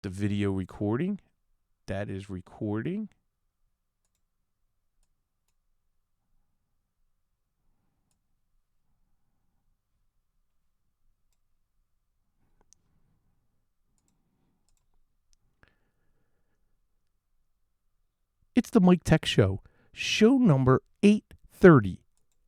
the video recording. That is recording. It's the Mike Tech Show, show number 830.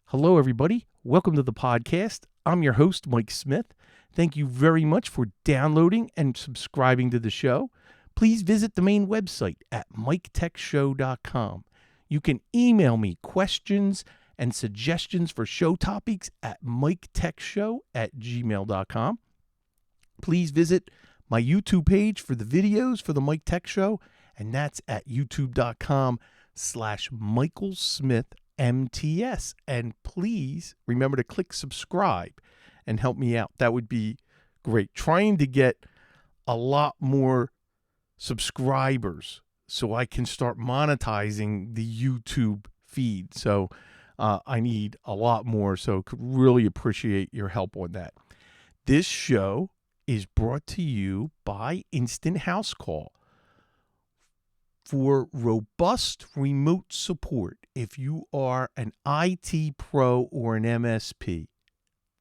Hello, everybody. Welcome to the podcast. I'm your host, Mike Smith. Thank you very much for downloading and subscribing to the show. Please visit the main website at miketechshow.com. You can email me questions and suggestions for show topics at miketechshow@gmail.com. Please visit my YouTube page for the videos for the Mike Tech Show, and that's at youtube.com/Michael Smith MTS. And please remember to click subscribe and help me out. That would be great. Trying to get a lot more subscribers so I can start monetizing the YouTube feed. So I need a lot more. So could really appreciate your help on that. This show is brought to you by Instant House Call. For robust remote support, if you are an IT pro or an MSP,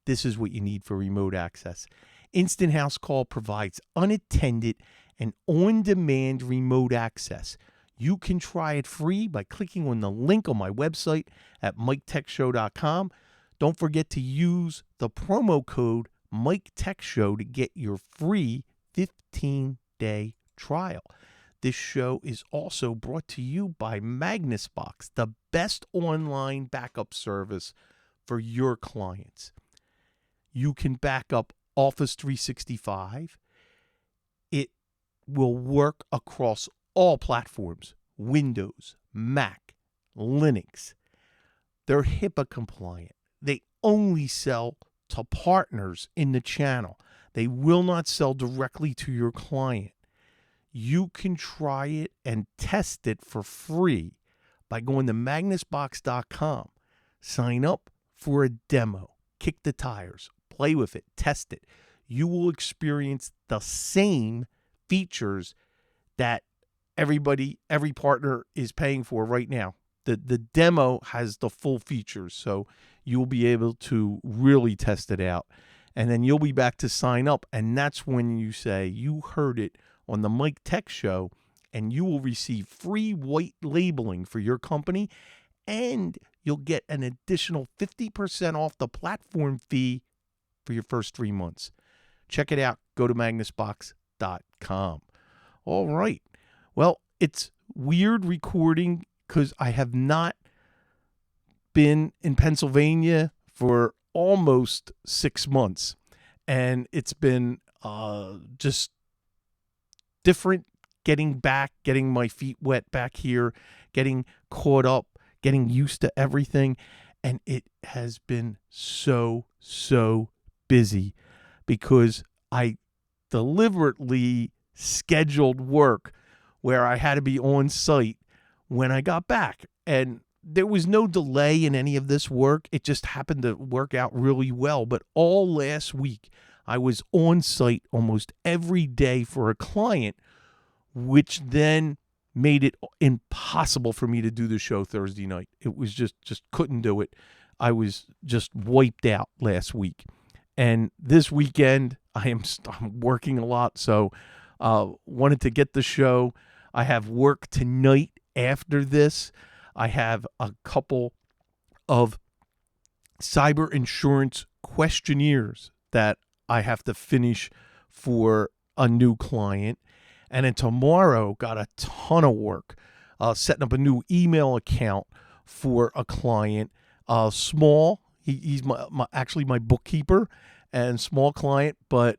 this is what you need for remote access. Instant House Call provides unattended and on-demand remote access. You can try it free by clicking on the link on my website at miketechshow.com. Don't forget to use the promo code MikeTechShow to get your free 15-day trial. This show is also brought to you by MagnusBox, the best online backup service for your clients. You can back up Office 365. It will work across all platforms, Windows, Mac, Linux. They're HIPAA compliant. They only sell to partners in the channel. They will not sell directly to your client. You can try it and test it for free by going to magnusbox.com. Sign up for a demo. Kick the tires. Play with it. Test it. You will experience the same features that every partner is paying for right now. The demo has the full features, so you'll be able to really test it out. And then you'll be back to sign up, and that's when you say you heard it on the Mike Tech Show, and you will receive free white labeling for your company, and you'll get an additional 50% off the platform fee for your first 3 months. Check it out. Go to magnusbox.com. All right. Well, it's weird recording because I have not been in Pennsylvania for almost 6 months, and it's been just different getting back, getting my feet wet back here, getting caught up, getting used to everything. And it has been so busy because I deliberately scheduled work where I had to be on site when I got back. And there was no delay in any of this work. It just happened to work out really well. But all last week, I was on site almost every day for a client, which then made it impossible for me to do the show Thursday night. It was just couldn't do it. I was just wiped out last week. And this weekend, I'm working a lot, so wanted to get the show. I have work tonight after this. I have a couple of cyber insurance questionnaires that I have to finish for a new client. And then tomorrow, got a ton of work setting up a new email account for a client. Small, he's actually my bookkeeper and small client, but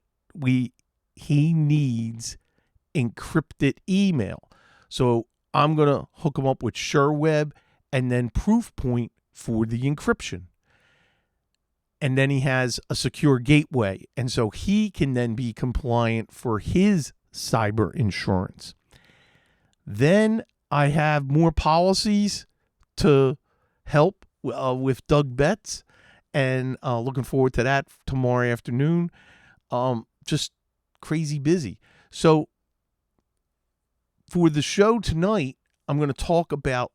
he needs encrypted email. So I'm going to hook him up with SureWeb and then Proofpoint for the encryption. And then he has a secure gateway. And so he can then be compliant for his cyber insurance. Then I have more policies to help with Doug Betts, and looking forward to that tomorrow afternoon. Just crazy busy. So for the show tonight, I'm going to talk about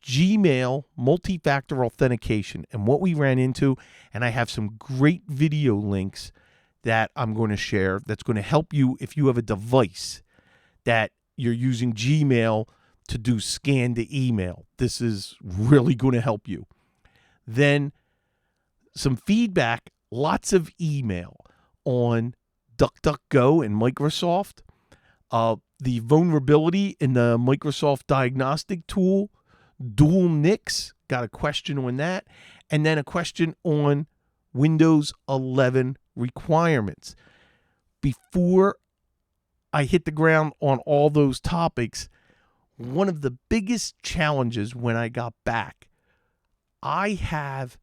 Gmail multi-factor authentication and what we ran into. And I have some great video links that I'm going to share that's going to help you if you have a device that you're using Gmail to do scan to email. This is really going to help you. Then some feedback, lots of email on DuckDuckGo and Microsoft. The vulnerability in the Microsoft Diagnostic tool, dual NICs, got a question on that. And then a question on Windows 11 requirements. Before I hit the ground on all those topics, one of the biggest challenges when I got back, I have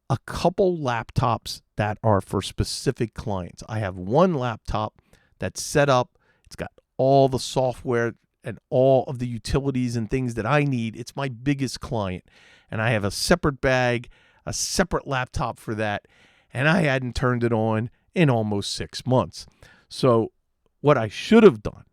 a couple laptops that are for specific clients. I have one laptop that's set up. It's got all the software and all of the utilities and things that I need. It's my biggest client. And I have a separate bag, a separate laptop for that. And I hadn't turned it on in almost 6 months. So what I should have done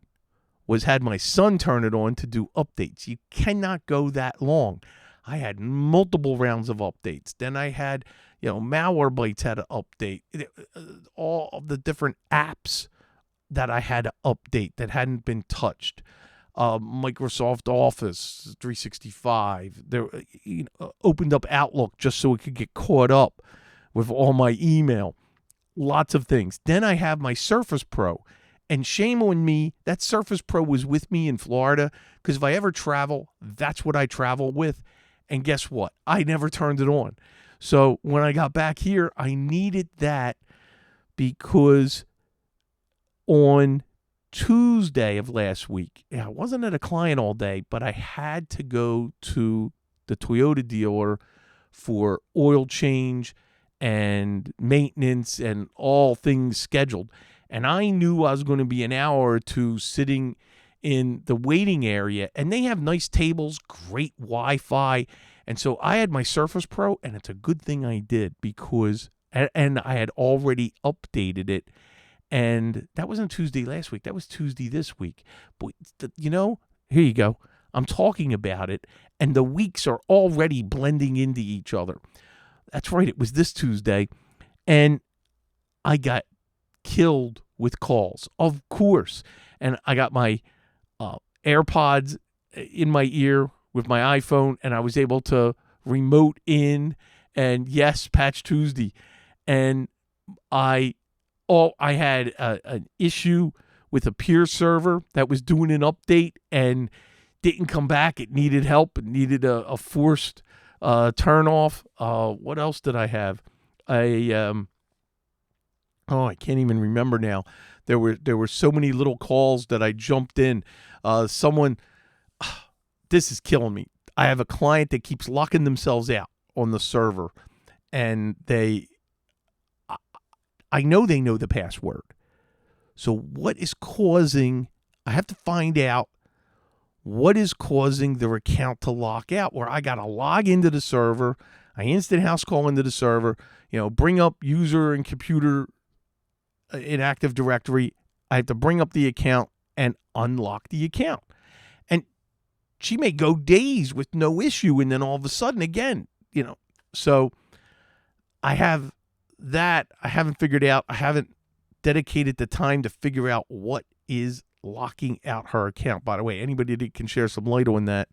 was had my son turn it on to do updates. You cannot go that long. I had multiple rounds of updates. Then I had, Malwarebytes had to update. All of the different apps that I had to update that hadn't been touched. Microsoft Office 365. There, opened up Outlook just so it could get caught up with all my email. Lots of things. Then I have my Surface Pro. And shame on me, that Surface Pro was with me in Florida because if I ever travel, that's what I travel with. And guess what? I never turned it on. So when I got back here, I needed that because on Tuesday of last week, I wasn't at a client all day, but I had to go to the Toyota dealer for oil change and maintenance and all things scheduled. And I knew I was going to be an hour or two sitting in the waiting area. And they have nice tables, great Wi-Fi. And so I had my Surface Pro, and it's a good thing I did because, and I had already updated it. And that wasn't Tuesday last week. That was Tuesday this week. But, here you go. I'm talking about it. And the weeks are already blending into each other. That's right. It was this Tuesday. And I got killed with calls, of course. And I got my AirPods in my ear with my iPhone, and I was able to remote in and yes, Patch Tuesday. And I had an issue with a peer server that was doing an update and didn't come back. It needed help. It needed a forced turn off. What else did I have? I can't even remember now. There were so many little calls that I jumped in. This is killing me. I have a client that keeps locking themselves out on the server, and I know they know the password. So what is causing, I have to find out what is causing their account to lock out, where I got to log into the server. I instant house call into the server, bring up user and computer in Active Directory. I have to bring up the account and unlock the account. And she may go days with no issue, and then all of a sudden again, So I have that. I haven't figured out. I haven't dedicated the time to figure out what is locking out her account. By the way, anybody that can share some light on that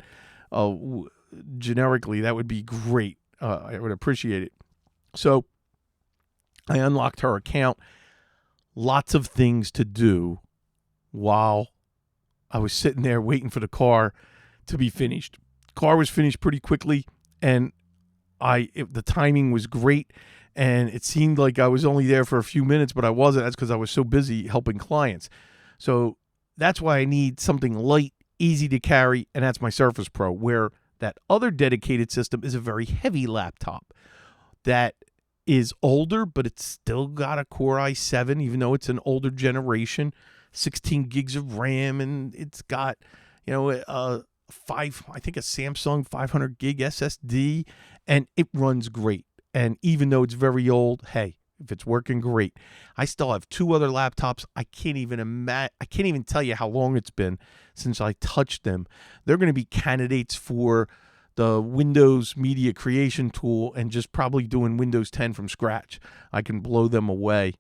generically, that would be great. I would appreciate it. So I unlocked her account. Lots of things to do while I was sitting there waiting for the car to be finished. Car was finished pretty quickly, and the timing was great, and it seemed like I was only there for a few minutes, but I wasn't. That's because I was so busy helping clients. So that's why I need something light, easy to carry, and that's my Surface Pro, where that other dedicated system is a very heavy laptop that is older, but it's still got a Core i7, even though it's an older generation, 16 gigs of RAM, and it's got, a Samsung 500 gig SSD, and it runs great. And even though it's very old, hey, If it's working, great. I still have 2 other laptops. I can't even tell you how long it's been since I touched them. They're going to be candidates for the Windows Media Creation tool and just probably doing Windows 10 from scratch. I can blow them away,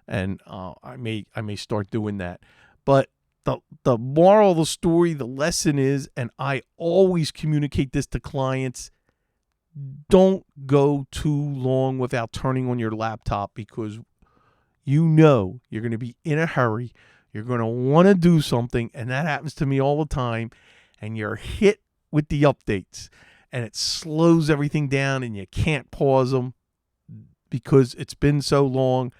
and I may start doing that. But the moral of the story, the lesson is, and I always communicate this to clients, don't go too long without turning on your laptop, because you're going to be in a hurry. You're going to want to do something, and that happens to me all the time, and you're hit with the updates, and it slows everything down, and you can't pause them because it's been so long.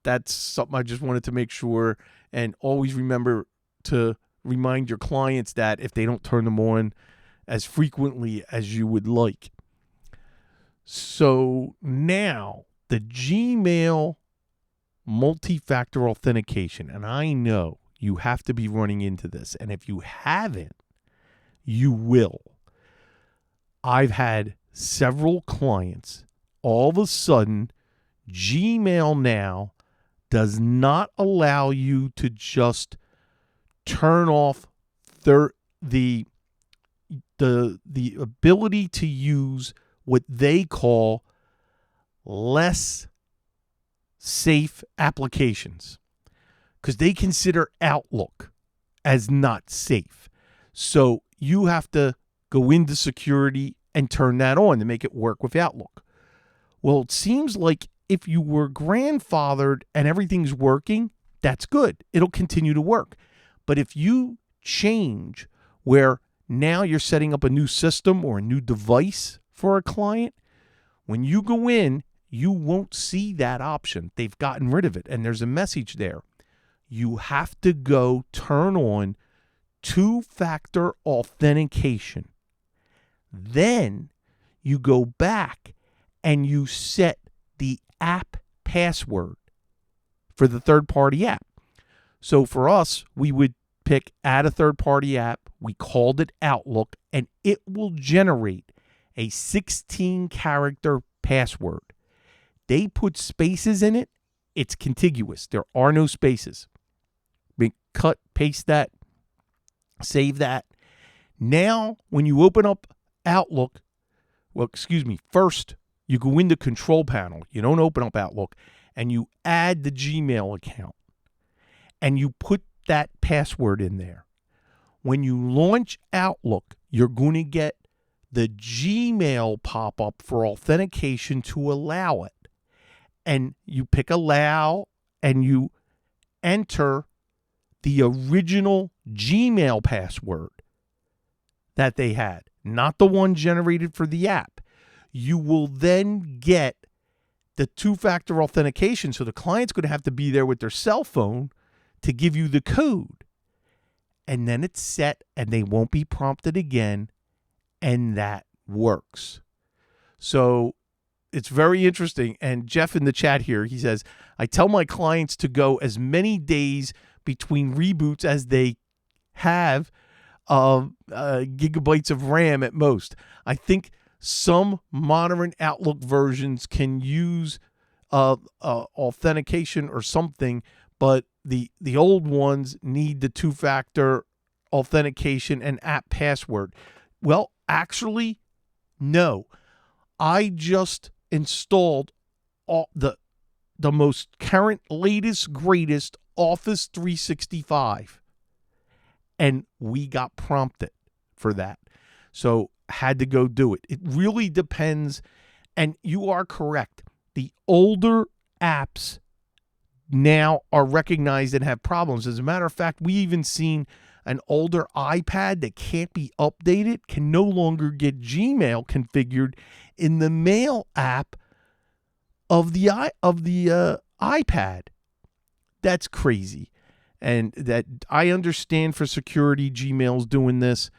That's something I just wanted to make sure, and always remember to remind your clients that if they don't turn them on as frequently as you would like. So now the Gmail multi-factor authentication, and I know you have to be running into this, and if you haven't, you will. I've had several clients, all of a sudden, Gmail now does not allow you to just turn off the ability to use what they call less safe applications, because they consider Outlook as not safe. So you have to go into security and turn that on to make it work with Outlook. Well, it seems like if you were grandfathered and everything's working, that's good. It'll continue to work. But if you change where now you're setting up a new system or a new device for a client, when you go in, you won't see that option. They've gotten rid of it, and there's a message there. You have to go turn on 2-factor authentication. Then you go back and you set the app password for the third-party app. So for us, we would pick add a third-party app. We called it Outlook, and it will generate a 16-character password. They put spaces in it. It's contiguous. There are no spaces. We cut, paste that, save that. Now, when you open up Outlook, first you go into Control Panel. You don't open up Outlook, and you add the Gmail account, and you put that password in there. When you launch Outlook, you're going to get the Gmail pop-up for authentication to allow it. And you pick allow, and you enter the original Gmail password that they had, not the one generated for the app. You will then get the 2-factor authentication. So the client's going to have to be there with their cell phone to give you the code. And then it's set, and they won't be prompted again, and that works. So it's very interesting. And Jeff in the chat here, he says, I tell my clients to go as many days between reboots as they have gigabytes of RAM at most. I think some modern Outlook versions can use authentication or something, but the old ones need the 2-factor authentication and app password. Well, actually, no. I just installed the most current, latest, greatest Office 365, and we got prompted for that. So had to go do it. It really depends, and you are correct. The older apps now are recognized and have problems. As a matter of fact, we even seen an older iPad that can't be updated can no longer get Gmail configured in the Mail app of the iPad. That's crazy. And that I understand for security, Gmail's doing this,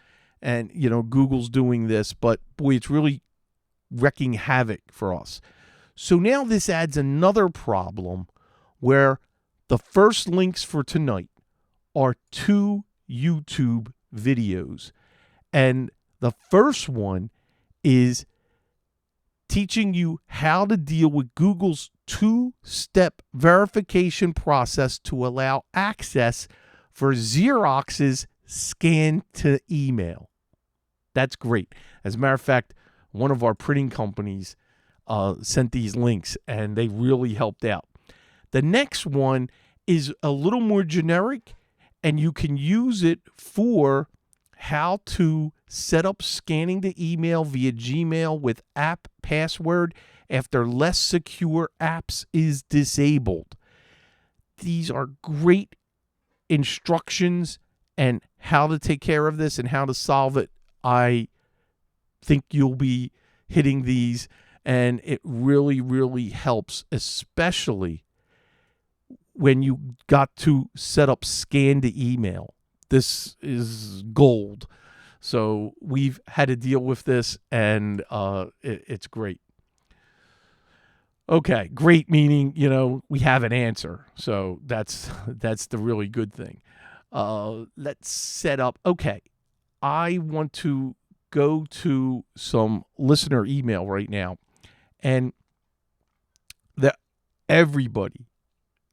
and Google's doing this, but boy, it's really wreaking havoc for us. So now this adds another problem where the first links for tonight are 2 YouTube videos. And the first one is teaching you how to deal with Google's two-step verification process to allow access for Xerox's scan to email. That's great. As a matter of fact, one of our printing companies sent these links, and they really helped out. The next one is a little more generic, and you can use it for how to set up scanning the email via Gmail with app password after less secure apps is disabled. These are great instructions and how to take care of this and how to solve it. I think you'll be hitting these, and it really, really helps, especially when you got to set up scan to email. This is gold. So we've had to deal with this, and it's great. Okay, great meaning, we have an answer. So that's the really good thing. Let's set up. Okay, I want to go to some listener email right now, and everybody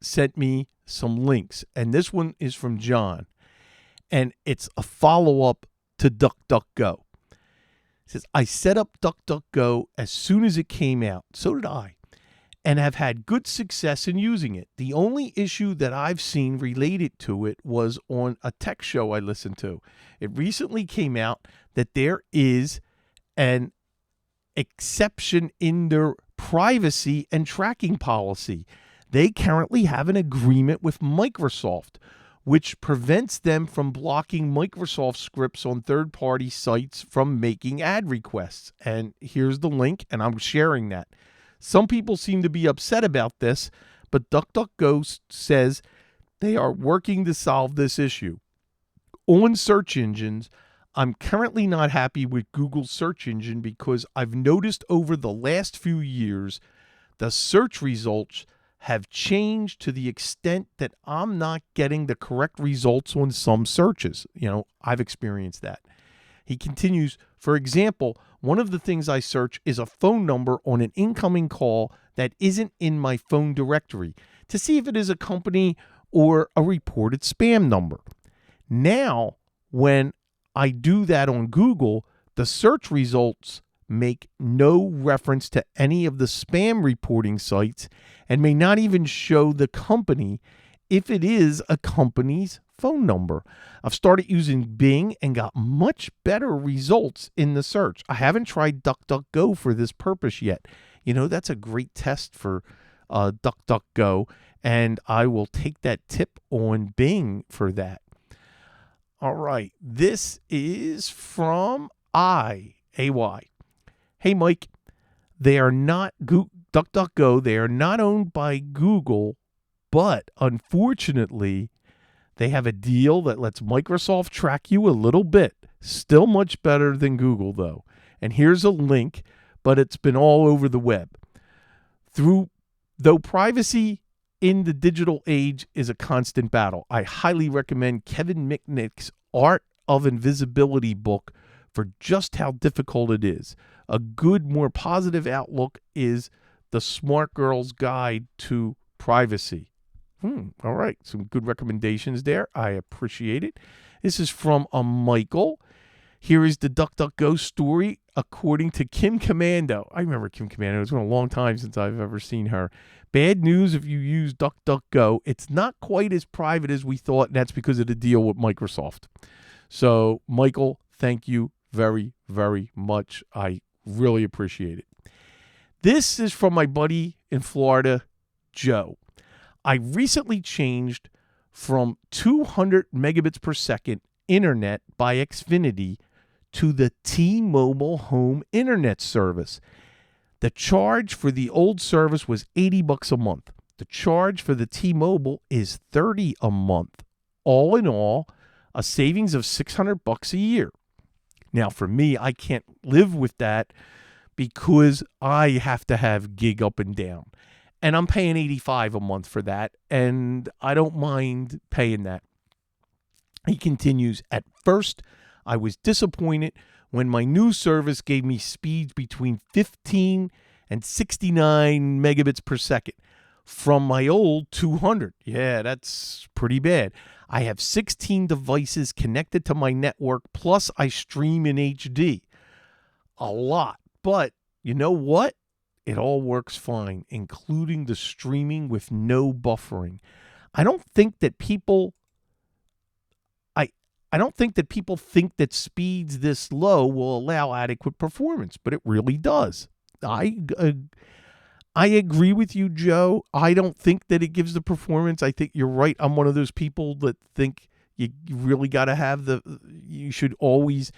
sent me some links, and this one is from John, and it's a follow-up to DuckDuckGo. It says, I set up DuckDuckGo as soon as it came out. So did I, and have had good success in using it. The only issue that I've seen related to it was on a tech show I listened to. It recently came out that there is an exception in their privacy and tracking policy. They currently have an agreement with Microsoft, which prevents them from blocking Microsoft scripts on third-party sites from making ad requests. And here's the link, and I'm sharing that. Some people seem to be upset about this, but DuckDuckGo says they are working to solve this issue. On search engines, I'm currently not happy with Google's search engine because I've noticed over the last few years the search results have changed to the extent that I'm not getting the correct results on some searches. I've experienced that. He continues, for example, one of the things I search is a phone number on an incoming call that isn't in my phone directory to see if it is a company or a reported spam number. Now, when I do that on Google, the search results make no reference to any of the spam reporting sites and may not even show the company if it is a company's phone number. I've started using Bing and got much better results in the search. I haven't tried DuckDuckGo for this purpose yet. That's a great test for DuckDuckGo, and I will take that tip on Bing for that. All right, this is from AY. Hey, Mike, they are not DuckDuckGo. They are not owned by Google, but unfortunately, they have a deal that lets Microsoft track you a little bit. Still much better than Google, though. And here's a link, but it's been all over the web. Though privacy in the digital age is a constant battle, I highly recommend Kevin Mitnick's Art of Invisibility book for just how difficult it is. A good, more positive outlook is The Smart Girl's Guide to Privacy. All right, some good recommendations there. I appreciate it. This is from Michael. Here is the DuckDuckGo story according to Kim Commando. I remember Kim Commando. It's been a long time since I've ever seen her. Bad news if you use DuckDuckGo. It's not quite as private as we thought, and that's because of the deal with Microsoft. So, Michael, thank you very, very much. I really appreciate it. This is from my buddy in Florida, Joe. I recently changed from 200 megabits per second internet by Xfinity to the T-Mobile home internet service. The charge for the old service was $80 a month. The charge for the T-Mobile is $30 a month. All in all, a savings of $600 a year. Now, for me, I can't live with that because I have to have gig up and down. And I'm paying $85 a month for that, and I don't mind paying that. He continues, at first, I was disappointed when my new service gave me speeds between 15 and 69 megabits per second from my old 200. Yeah, that's pretty bad. I have 16 devices connected to my network, plus I stream in HD. A lot. But you know what? It all works fine, including the streaming with no buffering. I don't think that people I don't think that people think that speeds this low will allow adequate performance, but it really does. I agree with you, Joe. I don't think that it gives the performance. I think you're right. I'm one of those people that think you really got to have you should always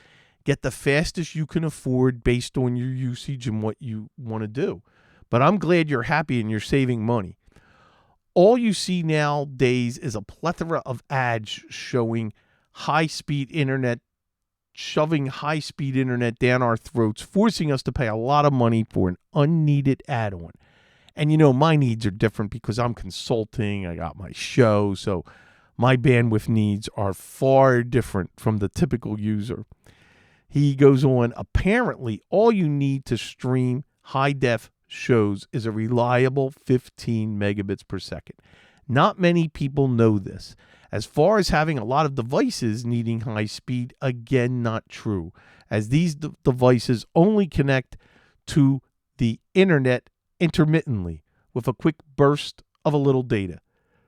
get the fastest you can afford based on your usage and what you want to do. But I'm glad you're happy and you're saving money. All you see nowadays is a plethora of ads showing high-speed internet, shoving high-speed internet down our throats, forcing us to pay a lot of money for an unneeded add-on. And my needs are different because I'm consulting. I got my show, so my bandwidth needs are far different from the typical user. He goes on, apparently all you need to stream high-def shows is a reliable 15 megabits per second. Not many people know this. As far as having a lot of devices needing high speed, again, not true, as these devices only connect to the internet intermittently with a quick burst of a little data.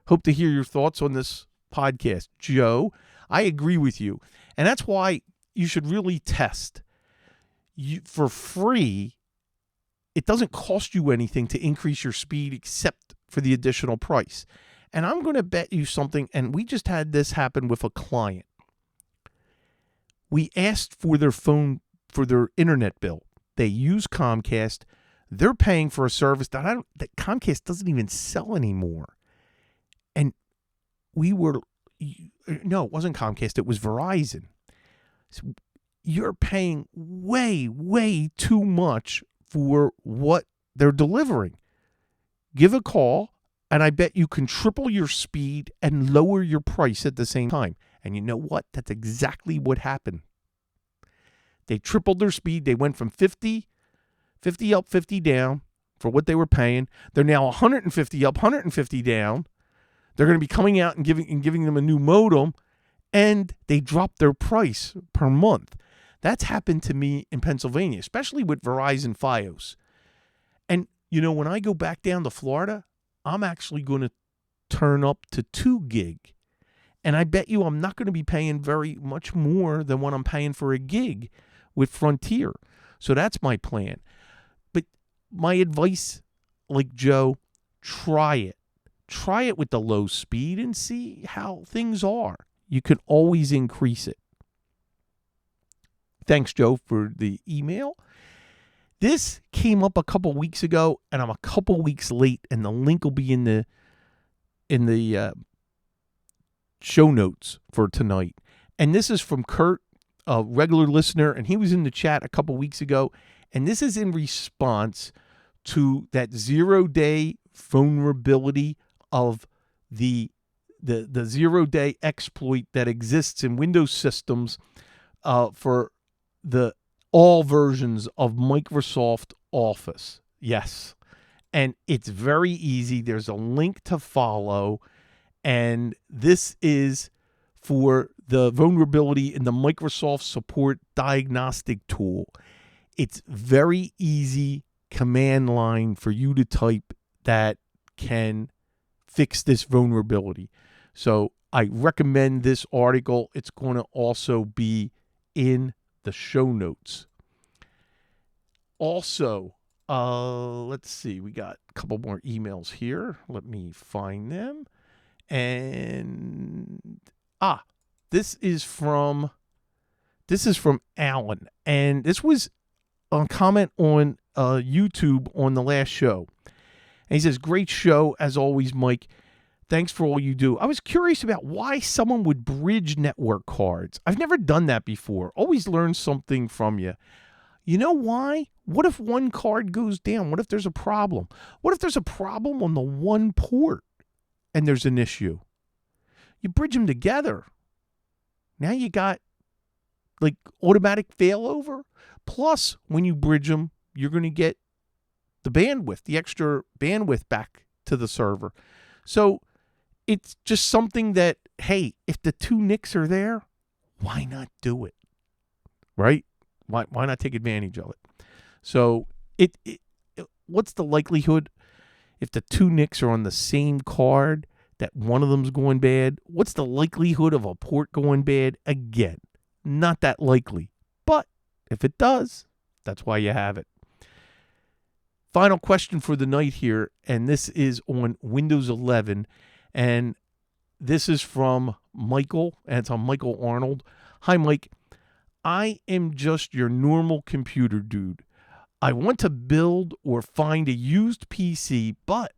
Hope to hear your thoughts on this podcast. Joe, I agree with you. And that's why you should really test. For free, it doesn't cost you anything to increase your speed except for the additional price. And I'm going to bet you something, and we just had this happen with a client. We asked for their internet bill. They use Comcast. They're paying for a service that Comcast doesn't even sell anymore. And it wasn't Comcast, it was Verizon. So you're paying way, way too much for what they're delivering. Give a call, and I bet you can triple your speed and lower your price at the same time. And you know what? That's exactly what happened. They tripled their speed. They went from 50 up, 50 down for what they were paying. They're now 150 up, 150 down. They're going to be coming out and giving them a new modem, and they dropped their price per month. That's happened to me in Pennsylvania, especially with Verizon Fios. And, when I go back down to Florida, I'm actually going to turn up to 2 gig. And I bet you I'm not going to be paying very much more than what I'm paying for a gig with Frontier. So that's my plan. But my advice, like Joe, try it. Try it with the low speed and see how things are. You can always increase it. Thanks, Joe, for the email. This came up a couple weeks ago, and I'm a couple weeks late, and the link will be in the show notes for tonight. And this is from Kurt, a regular listener, and he was in the chat a couple weeks ago, and this is in response to that 0-day vulnerability of the 0-day exploit that exists in Windows systems for all versions of Microsoft Office. Yes. And it's very easy. There's a link to follow. And this is for the vulnerability in the Microsoft Support Diagnostic tool. It's very easy command line for you to type that can fix this vulnerability. So I recommend this article. It's going to also be in the show notes. Also, let's see. We got a couple more emails here. Let me find them. And this is from Alan, and this was a comment on YouTube on the last show. And he says, "Great show as always, Mike. Thanks for all you do. I was curious about why someone would bridge network cards. I've never done that before. Always learn something from you. You know why? What if one card goes down? What if there's a problem? What if there's a problem on the one port and there's an issue? You bridge them together. Now you got like automatic failover. Plus, when you bridge them, you're going to get the bandwidth, the extra bandwidth back to the server. So it's just something that, hey, if the 2 NICs are there, why not do it? Right? Why not take advantage of it? So what's the likelihood if the 2 NICs are on the same card that one of them's going bad? What's the likelihood of a port going bad? Again, not that likely. But if it does, that's why you have it. Final question for the night here, and this is on Windows 11, and this is from Michael, and it's on Michael Arnold. Hi, Mike. I am just your normal computer dude. I want to build or find a used PC, but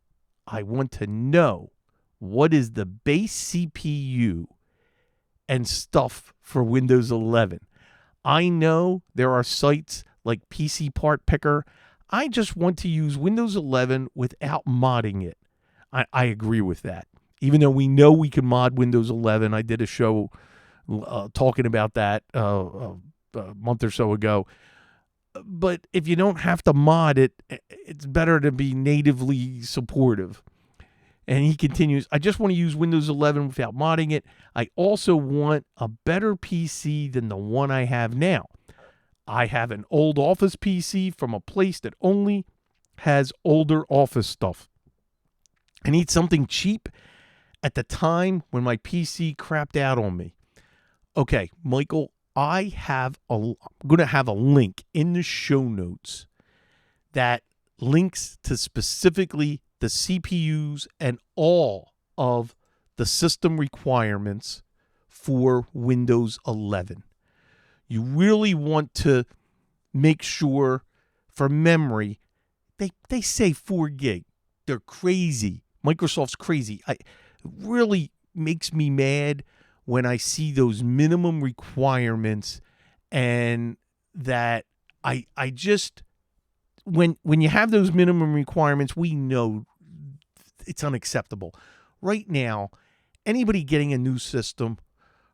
I want to know what is the base CPU and stuff for Windows 11. I know there are sites like PC Part Picker. I just want to use Windows 11 without modding it. I agree with that. Even though we know we can mod Windows 11, I did a show talking about that a month or so ago. But if you don't have to mod it, it's better to be natively supportive. And he continues, I just want to use Windows 11 without modding it. I also want a better PC than the one I have now. I have an old Office PC from a place that only has older Office stuff. I need something cheap at the time when my PC crapped out on me. Okay, Michael, I'm going to have a link in the show notes that links to specifically the CPUs and all of the system requirements for Windows 11. You really want to make sure for memory, they say 4 gig. They're crazy. Microsoft's crazy. It really makes me mad when I see those minimum requirements, and that I just, when you have those minimum requirements, we know it's unacceptable. Right now, anybody getting a new system,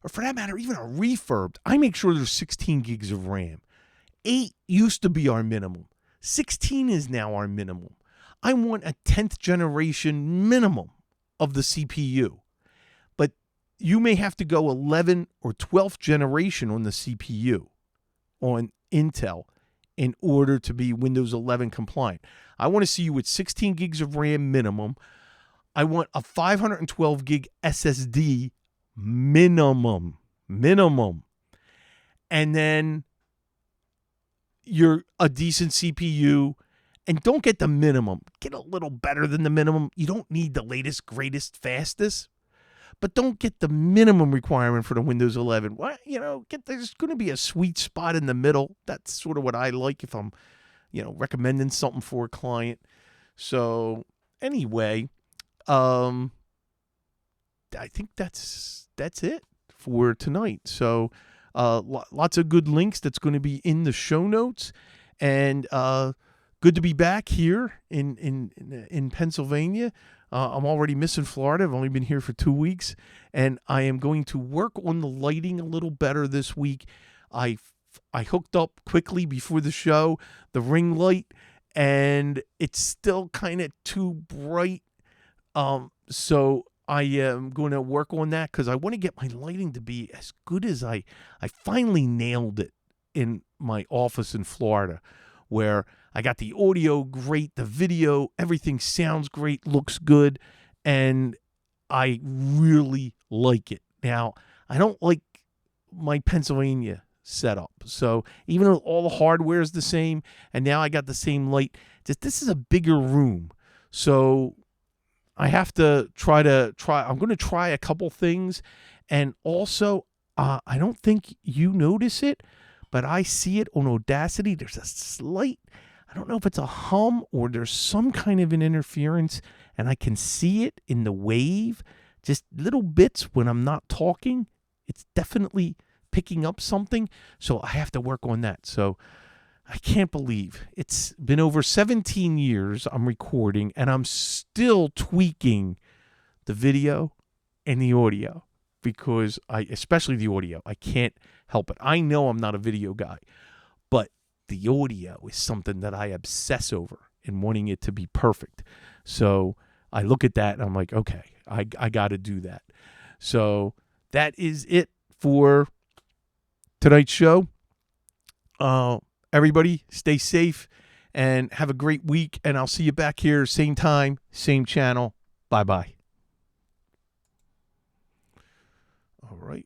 or for that matter, even a refurb, I make sure there's 16 gigs of RAM. 8 used to be our minimum. 16 is now our minimum. I want a 10th generation minimum of the CPU. But you may have to go 11th or 12th generation on the CPU on Intel in order to be Windows 11 compliant. I want to see you with 16 gigs of RAM minimum. I want a 512 gig SSD minimum. And then you're a decent CPU. And don't get the minimum. Get a little better than the minimum. You don't need the latest, greatest, fastest. But don't get the minimum requirement for the Windows 11. Well, there's going to be a sweet spot in the middle. That's sort of what I like if I'm, recommending something for a client. So anyway, I think that's it for tonight. So lots of good links that's going to be in the show notes, and good to be back here in Pennsylvania. I'm already missing Florida. I've only been here for 2 weeks, and I am going to work on the lighting a little better this week. I hooked up quickly before the show the ring light, and it's still kind of too bright. So I am going to work on that because I want to get my lighting to be as good as I finally nailed it in my office in Florida, where I got the audio great, the video, everything sounds great, looks good, and I really like it. Now, I don't like my Pennsylvania setup. So even though all the hardware is the same, and now I got the same light, this is a bigger room. So I have to try. I'm going to try a couple things. And also, I don't think you notice it, but I see it on Audacity. There's a slight, I don't know if it's a hum or there's some kind of an interference, and I can see it in the wave, just little bits when I'm not talking. It's definitely picking up something, so I have to work on that. So I can't believe it's been over 17 years I'm recording, and I'm still tweaking the video and the audio because especially the audio, I can't help it. I know I'm not a video guy, but the audio is something that I obsess over. and wanting it to be perfect. So I look at that and I'm like, okay, I got to do that. So that is it for tonight's show. Everybody stay safe and have a great week. And I'll see you back here, same time, same channel. Bye-bye. All right.